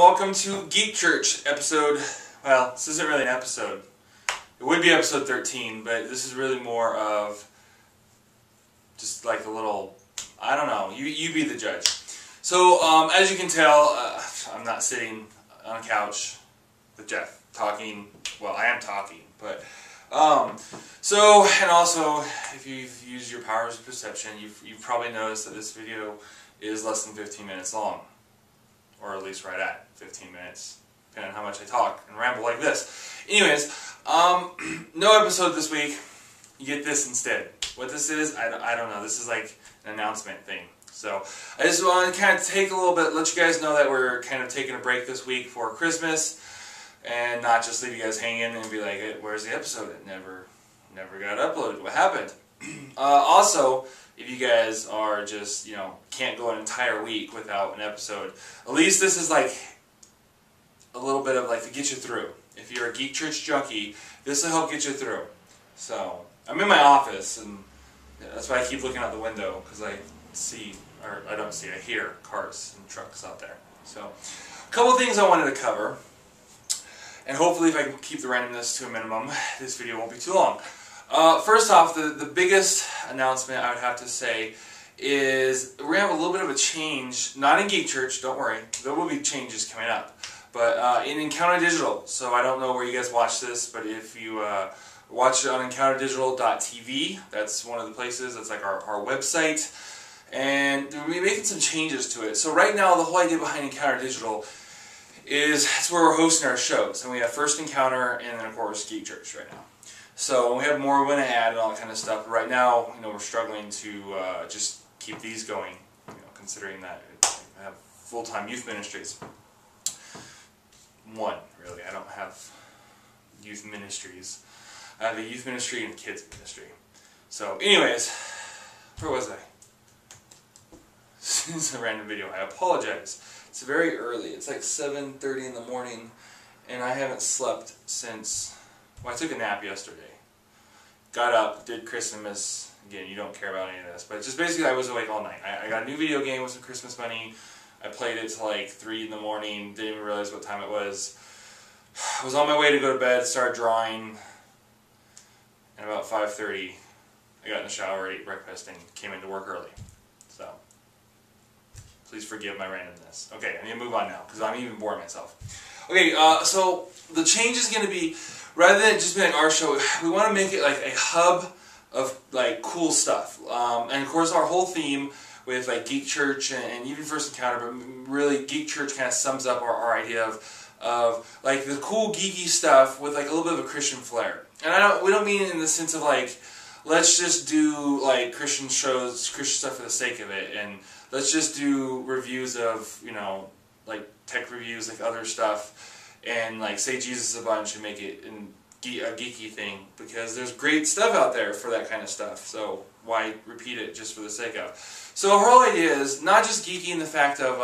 welcome to Geek Church episode, well, this isn't really an episode. It would be episode 13, but this is really more of just like a little, I don't know, you be the judge. So, as you can tell, I'm not sitting on a couch with Jeff talking, well, I am talking, but, and also, if you've used your powers of perception, you've probably noticed that this video is less than 15 minutes long. Or at least right at 15 minutes, depending on how much I talk and ramble like this. Anyways, no episode this week. You get this instead. What this is, I don't know. This is like an announcement thing. So I just want to kind of take a little bit, let you guys know that we're kind of taking a break this week for Christmas, and not just leave you guys hanging and be like, hey, where's the episode? It never got uploaded. What happened? Also, if you guys are just, can't go an entire week without an episode, at least this is like a little bit of like to get you through. If you're a Geek Church junkie, this will help get you through. So, I'm in my office, and that's why I keep looking out the window, because I hear cars and trucks out there. So, a couple of things I wanted to cover, and hopefully if I can keep the randomness to a minimum, this video won't be too long. First off, the biggest announcement I would have to say is we're going to have a little bit of a change, not in Geek Church, don't worry, there will be changes coming up, but in Encounter Digital. So I don't know where you guys watch this, but if you watch it on encounterdigital.tv, that's one of the places, that's like our website, and we're making some changes to it. So right now, the whole idea behind Encounter Digital is it's where we're hosting our shows, and we have First Encounter and then of course Geek Church right now. So we have more we want to add and all that kind of stuff. But right now, we're struggling to just keep these going, considering that I have full-time youth ministries. One, really. I don't have youth ministries. I have a youth ministry and a kids ministry. So, anyways, where was I? This is a random video. I apologize. It's very early. It's like 7:30 in the morning, and I haven't slept since... Well, I took a nap yesterday. Got up, did Christmas. Again, you don't care about any of this, but just basically I was awake all night. I got a new video game with some Christmas money. I played it till like 3 in the morning, didn't even realize what time it was. I was on my way to go to bed, started drawing, and about 5:30 I got in the shower, ate breakfast, and came into work early. So, please forgive my randomness. Okay, I need to move on now, because I'm even boring myself. Okay, so the change is going to be, rather than just being like our show, we want to make it like a hub of like cool stuff. And of course our whole theme with like Geek Church and even First Encounter, but really Geek Church kind of sums up our idea of like the cool geeky stuff with like a little bit of a Christian flair. And we don't mean it in the sense of like, let's just do like Christian shows, Christian stuff for the sake of it, and let's just do reviews of, like tech reviews, like other stuff, and like say Jesus a bunch and make it a geeky thing, because there's great stuff out there for that kind of stuff, so why repeat it just for the sake of? So our whole idea is not just geeky in the fact of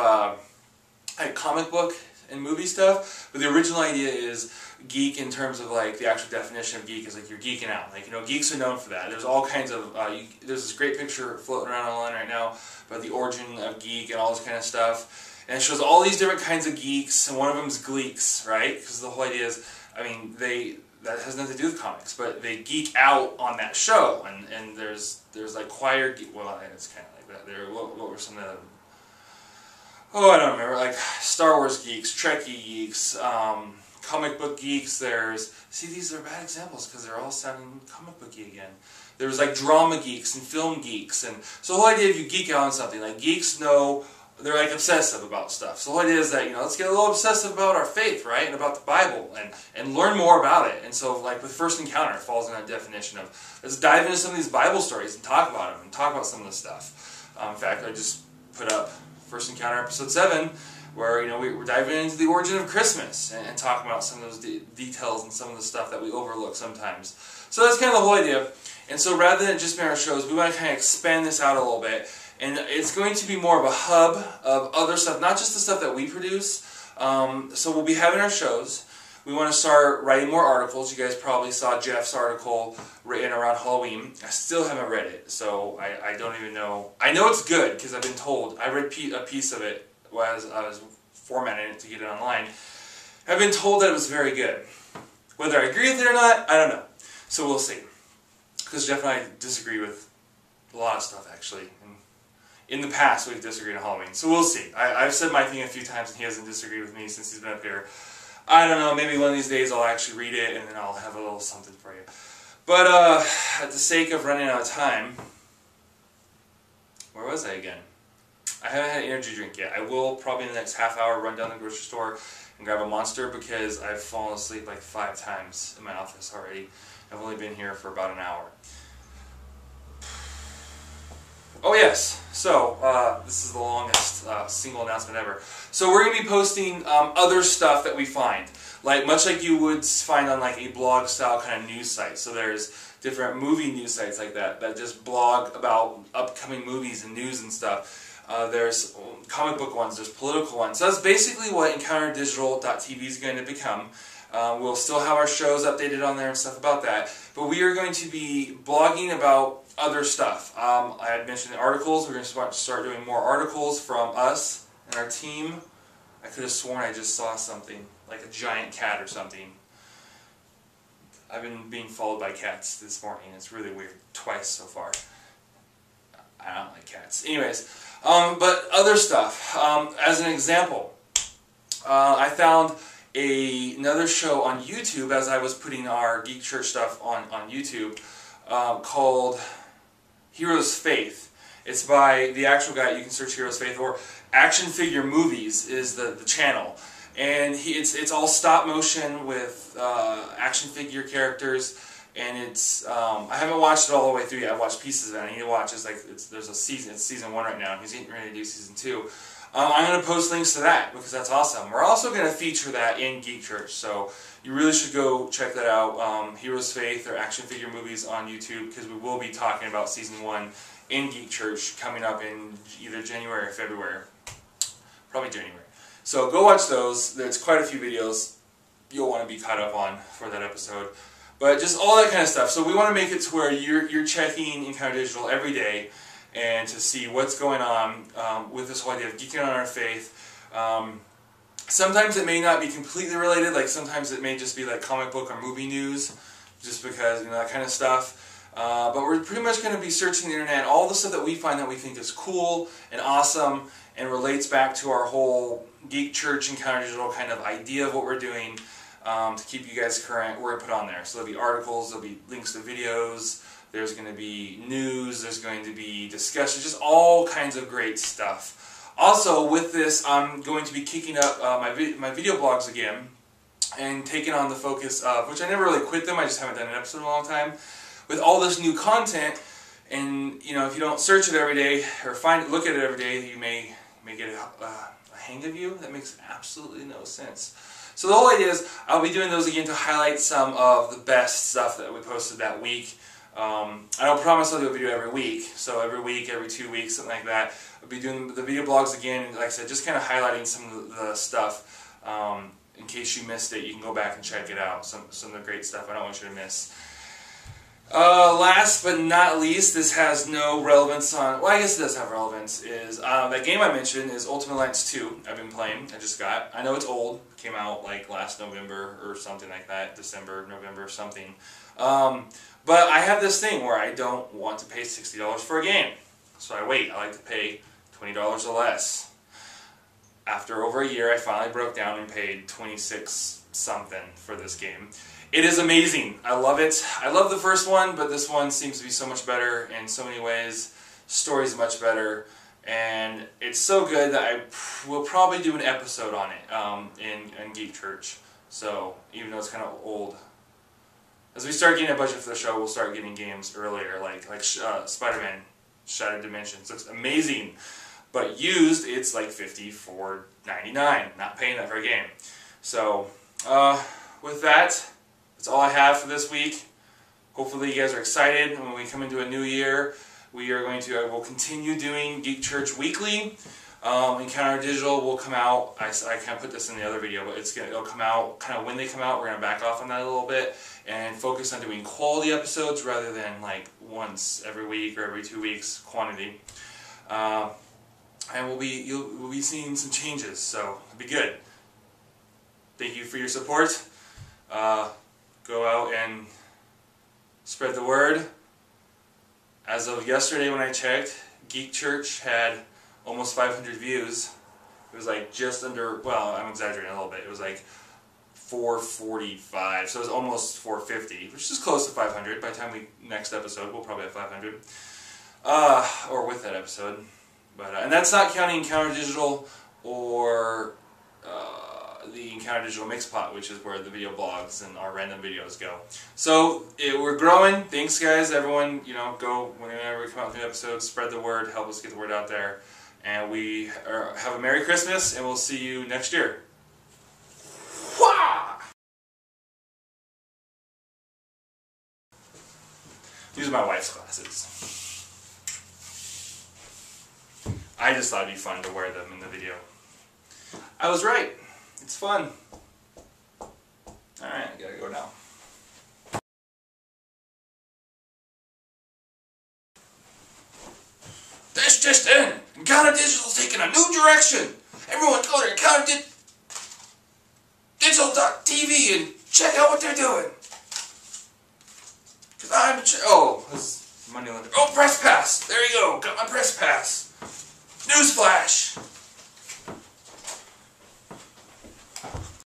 like comic book and movie stuff, but the original idea is geek in terms of like the actual definition of geek is like you're geeking out. Like, geeks are known for that. There's all kinds of, there's this great picture floating around online right now about the origin of geek and all this kind of stuff. And it shows all these different kinds of geeks, and one of them is gleeks, right? Because the whole idea is, that has nothing to do with comics, but they geek out on that show, and there's like choir geek, well, it's kind of like that. What were some of them? Oh, I don't remember, like Star Wars geeks, Trekkie geeks, comic book geeks, these are bad examples because they're all sounding comic booky again. There's like drama geeks and film geeks, and so the whole idea if you geek out on something, like geeks know, they're like obsessive about stuff. So the whole idea is that, let's get a little obsessive about our faith, right? And about the Bible, and learn more about it. And so like with First Encounter, it falls in that definition of, let's dive into some of these Bible stories and talk about them, and talk about some of the stuff. In fact, I just put up First Encounter episode 7, where we're diving into the origin of Christmas, and talking about some of those details and some of the stuff that we overlook sometimes. So that's kind of the whole idea. And so rather than just being our shows, we want to kind of expand this out a little bit. And it's going to be more of a hub of other stuff, not just the stuff that we produce. So we'll be having our shows. We want to start writing more articles. You guys probably saw Jeff's article written around Halloween. I still haven't read it, so I don't even know. I know it's good because I've been told. I read a piece of it as I was formatted it to get it online, have been told that it was very good. Whether I agree with it or not, I don't know. So we'll see. Because Jeff and I disagree with a lot of stuff, actually. And in the past, we've disagreed on Halloween. So we'll see. I've said my thing a few times, and he hasn't disagreed with me since he's been up here. I don't know. Maybe one of these days I'll actually read it, and then I'll have a little something for you. But at the sake of running out of time, where was I again? I haven't had an energy drink yet. I will probably in the next half hour run down to the grocery store and grab a Monster because I've fallen asleep like 5 times in my office already. I've only been here for about an hour. Oh yes, so this is the longest single announcement ever. So we're going to be posting other stuff that we find, much like you would find on like a blog style kind of news site. So there's different movie news sites like that just blog about upcoming movies and news and stuff. There's comic book ones, there's political ones. So that's basically what EncounterDigital.tv is going to become. We'll still have our shows updated on there and stuff about that, but we are going to be blogging about other stuff. I had mentioned the articles. We're going to start doing more articles from us and our team. I could have sworn I just saw something, like a giant cat or something. I've been being followed by cats this morning. It's really weird. Twice so far. I don't like cats. Anyways, but other stuff. As an example, I found another show on YouTube as I was putting our Geek Church stuff on YouTube called Heroes Faith. It's by the actual guy. You can search Heroes Faith, or Action Figure Movies is the channel. And it's all stop motion with action figure characters. And it's I haven't watched it all the way through yet. I've watched pieces of it. I need to watch. There's a season. It's season 1 right now. He's getting ready to do season 2. I'm going to post links to that because that's awesome. We're also going to feature that in Geek Church, so you really should go check that out. Heroes Faith or Action Figure Movies on YouTube, because we will be talking about season 1 in Geek Church coming up in either January or February. Probably January. So go watch those. There's quite a few videos you'll want to be caught up on for that episode. But just all that kind of stuff. So we want to make it to where you're checking Encounter Digital every day and to see what's going on with this whole idea of geeking on our faith. Sometimes it may not be completely related, like sometimes it may just be like comic book or movie news, just because, that kind of stuff. But we're pretty much going to be searching the internet, all the stuff that we find that we think is cool and awesome and relates back to our whole Geek Church Encounter Digital kind of idea of what we're doing to keep you guys current. We're going to put on there. So there'll be articles, there'll be links to videos, there's going to be news, there's going to be discussion, just all kinds of great stuff. Also, with this, I'm going to be kicking up my video blogs again and taking on the focus of, which I never really quit them, I just haven't done an episode in a long time, with all this new content. And if you don't search it every day or look at it every day, you may get a hang of you. That makes absolutely no sense. So the whole idea is I'll be doing those again to highlight some of the best stuff that we posted that week. I don't promise I'll do a video every week, so every week, every 2 weeks, something like that. I'll be doing the video blogs again, like I said, just kind of highlighting some of the stuff. In case you missed it, you can go back and check it out. Some of the great stuff I don't want you to miss. Last but not least, this has no relevance on, well, I guess it does have relevance, is that game I mentioned is Ultimate Alliance 2. I've been playing, I just got. I know it's old, came out like last November or something like that, December, November, something. But I have this thing where I don't want to pay $60 for a game. So I wait, I like to pay $20 or less. After over a year, I finally broke down and paid $26 something for this game. It is amazing. I love it. I love the first one, but this one seems to be so much better in so many ways. Story's much better, and it's so good that I will probably do an episode on it in Geek Church. So even though it's kind of old, as we start getting a budget for the show, we'll start getting games earlier, like Spider-Man Shattered Dimensions. Looks amazing, but used it's like $54.99. Not paying that for a game. So with that. That's all I have for this week. Hopefully you guys are excited. When we come into a new year, we'll continue doing Geek Church weekly. Encounter Digital will come out. I can't put this in the other video, but it'll come out kind of when they come out. We're going to back off on that a little bit and focus on doing quality episodes rather than like once every week or every 2 weeks quantity. and we'll be seeing some changes, so it'll be good. Thank you for your support. Go out and spread the word. As of yesterday when I checked, Geek Church had almost 500 views. It was like just under, well, I'm exaggerating a little bit. It was like 445, so it was almost 450, which is close to 500. By the time next episode, we'll probably have 500. Or with that episode. But and that's not counting Encounter Digital or the Encounter Digital Mixpot, which is where the video blogs and our random videos go. So we're growing. Thanks, guys. Everyone, go whenever we come out with new episodes, spread the word, help us get the word out there, and we have a Merry Christmas, and we'll see you next year. These are my wife's glasses. I just thought it'd be fun to wear them in the video. I was right. It's fun. Alright, I gotta go now. This just in! Encounter Digital's taking a new direction! Everyone go to encounterdigital.tv and check out what they're doing! Cause I'm this money lender. Oh, press pass! There you go! Got my press pass! Newsflash!